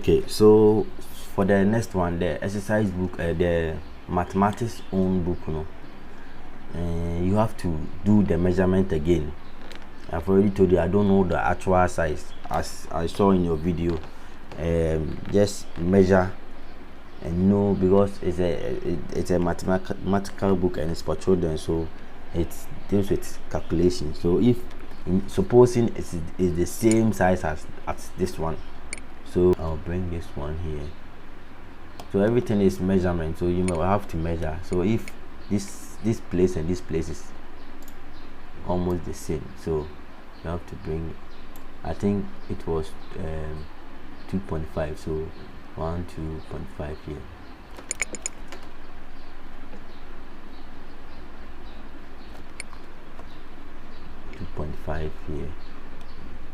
Okay, so for the next one, the exercise book, the mathematics own book, you have to do the measurement again. I've already told you I don't know the actual size as I saw in your video. Just measure and know, because it's a mathematical book and it's for children, so it deals with calculation. So if supposing it's the same size as this one, so I'll bring this one here. So everything is measurement, so you will have to measure. So if this place and this place is almost the same, so you have to bring, I think it was 2.5, so 2.5 here. Here,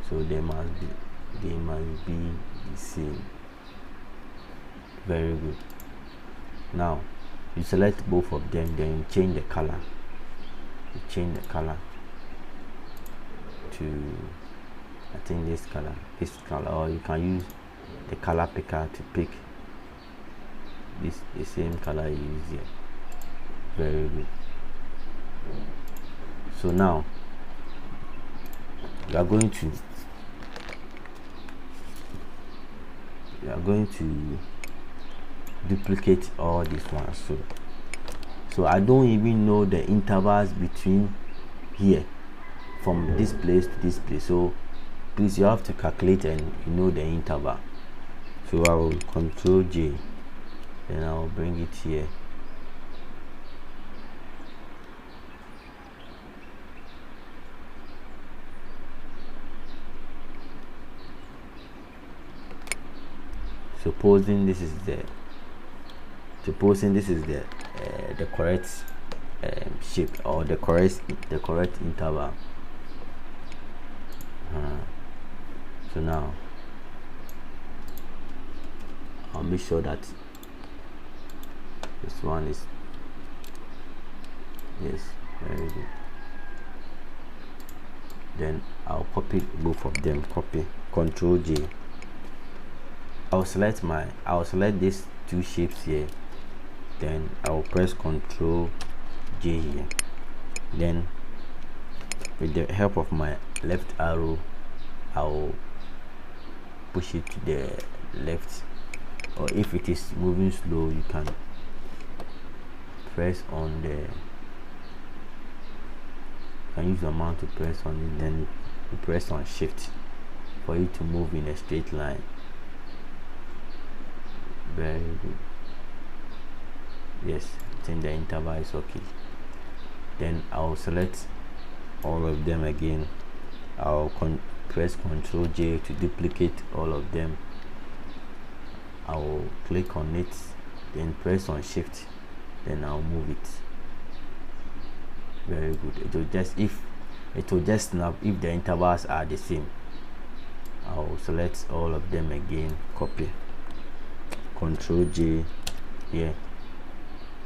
so they must be the same. Very good. Now you select both of them, then you change the color. You change the color to, I think this color, or you can use the color picker to pick the same color you use here. Very good. So now you are going to duplicate all these ones. So I don't even know the intervals between here from this place to this place, so please, you have to calculate and you know the interval. So I will Control J, then I will bring it here. Supposing this is the correct shape, or the correct interval. So now I'll make sure that this one is, yes, very good. Then I'll copy both of them. Copy, Control J. I'll select these two shapes here, then I'll press Control J here. Then with the help of my left arrow, I'll push it to the left, or if it is moving slow, you can press on use the mouse to press on it, then you press on Shift for it to move in a straight line. Very good. Yes, I think the interval is okay. Then I'll select all of them again. I'll press Control J to duplicate all of them. I'll click on it, then press on Shift, then I'll move it. Very good. It will just snap if the intervals are the same. I'll select all of them again, copy, Control J here.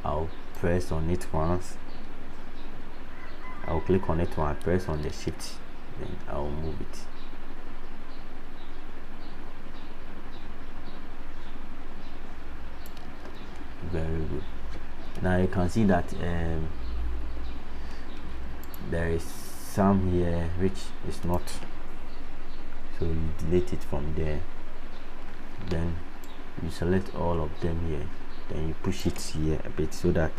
I'll press on it once. I'll click on it once, press on the Shift, then I'll move it. Very good. Now you can see that there is some here which is not, so you delete it from there. Then you select all of them here, then you push it here a bit, so that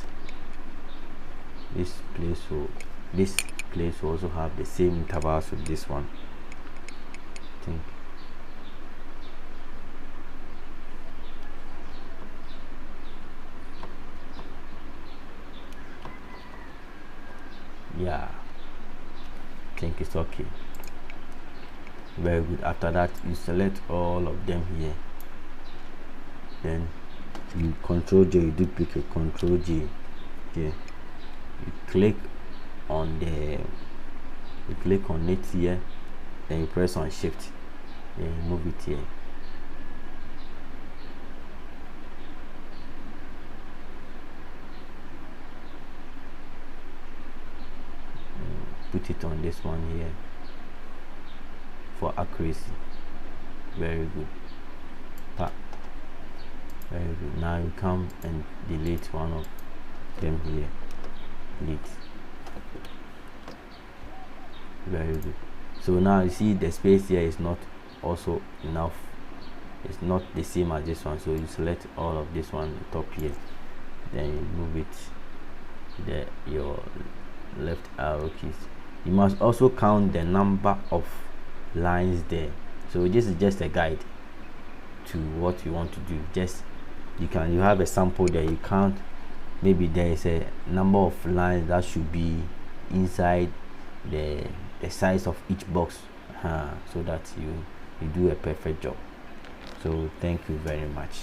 this place will also have the same intervals with this one. I think. Yeah, I think it's okay. Very good. After that, you select all of them here, then you Control J, duplicate, Control J here. You click on it here, then you press on Shift, then you move it here. Put it on this one here for accuracy. Very good. Very good. Now you come and delete one of them here. Delete. Very good. So now you see the space here is not also enough. It's not the same as this one, so you select all of this one top here, then you move it your left arrow keys. You must also count the number of lines there. So this is just a guide to what you want to do. Just you have a sample there, you count. Maybe there is a number of lines that should be inside the size of each box, so that you do a perfect job. So thank you very much.